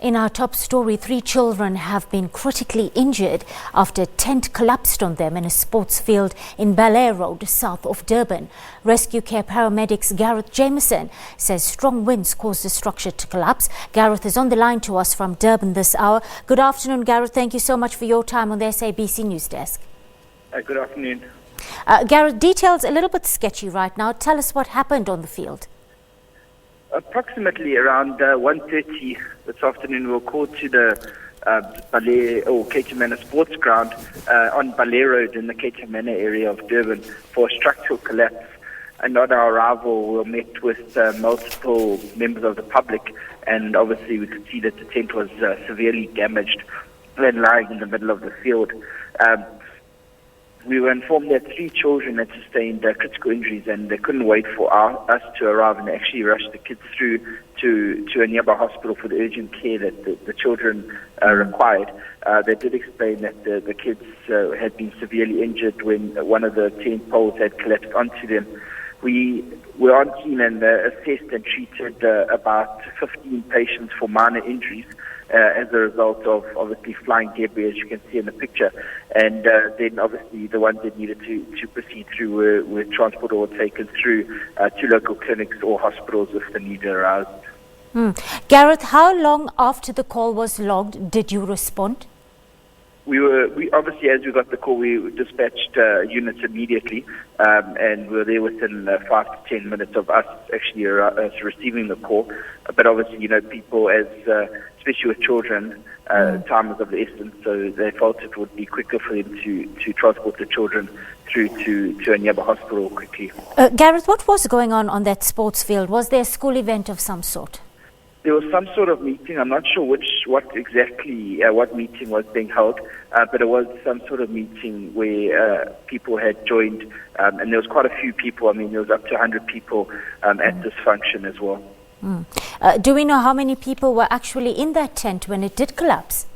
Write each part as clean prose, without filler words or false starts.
In our top story, 3 children have been critically injured after a tent collapsed on them in a sports field in Bellair Road, south of Durban. Rescue care paramedics Garrith Jamieson says strong winds caused the structure to collapse. Garrith is on the line to us from Durban this hour. Good afternoon, Garrith. Thank you so much for your time on the SABC News Desk. Good afternoon. Garrith, details a little bit sketchy right now. Tell us what happened on the field. Approximately around 1:30 this afternoon, we'll call to the Bellair or Manor sports ground on Bellair Road in the Manor area of Durban for a structural collapse. And on our arrival, we were met with multiple members of the public, and obviously we could see that the tent was severely damaged and lying in the middle of the field. We were informed that 3 children had sustained critical injuries, and they couldn't wait for us to arrive and actually rush the kids through to a nearby hospital for the urgent care that the children required. They did explain that the kids had been severely injured when one of the tent poles had collapsed onto them. We were on scene and assessed and treated about 15 patients for minor injuries as a result of obviously flying debris, as you can see in the picture. And then obviously the ones that needed to proceed through were transported or taken through to local clinics or hospitals if the need arose. Garrith, how long after the call was logged did you respond? We obviously, as we got the call, we dispatched units immediately, and we were there within 5 to 10 minutes of us actually receiving the call. But obviously, people, especially with children, time is of the essence, so they felt it would be quicker for them to transport the children through to a nearby hospital quickly. Garrith, what was going on that sports field? Was there a school event of some sort? There was some sort of meeting. I'm not sure what exactly meeting was being held, but it was some sort of meeting where people had joined, and there was quite a few people. I mean, there was up to 100 people at this function as well. Do we know how many people were actually in that tent when it did collapse?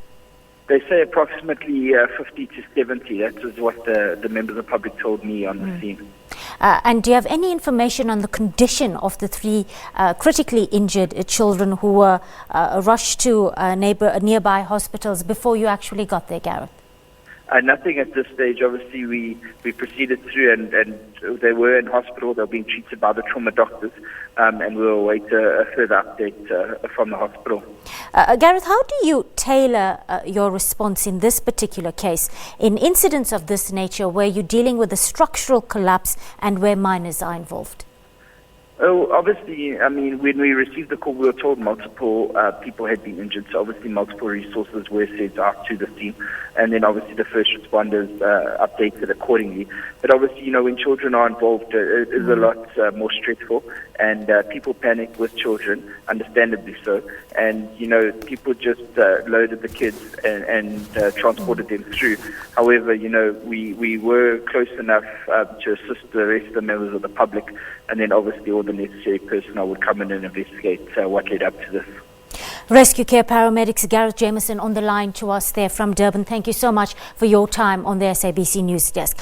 They say approximately 50 to 70. That was what the members of the public told me on the scene. And do you have any information on the condition of the 3 critically injured children who were rushed to nearby hospitals before you actually got there, Garrith? Nothing at this stage. Obviously, we proceeded through and they were in hospital. They were being treated by the trauma doctors, and we will await a further update from the hospital. Garrith, how do you tailor your response in this particular case in incidents of this nature where you're dealing with a structural collapse and where minors are involved? Oh, obviously, I mean, when we received the call, we were told multiple people had been injured, so obviously multiple resources were sent out to the scene, and then obviously the first responders updated accordingly. But obviously, when children are involved, it is a lot more stressful, and people panic with children, understandably so, and, people just loaded the kids and transported them through. However, we were close enough to assist the rest of the members of the public, and then obviously all the necessary personnel would come in and investigate what led up to this. Rescue care paramedics Garrith Jamieson on the line to us there from Durban. Thank you so much for your time on the SABC News Desk.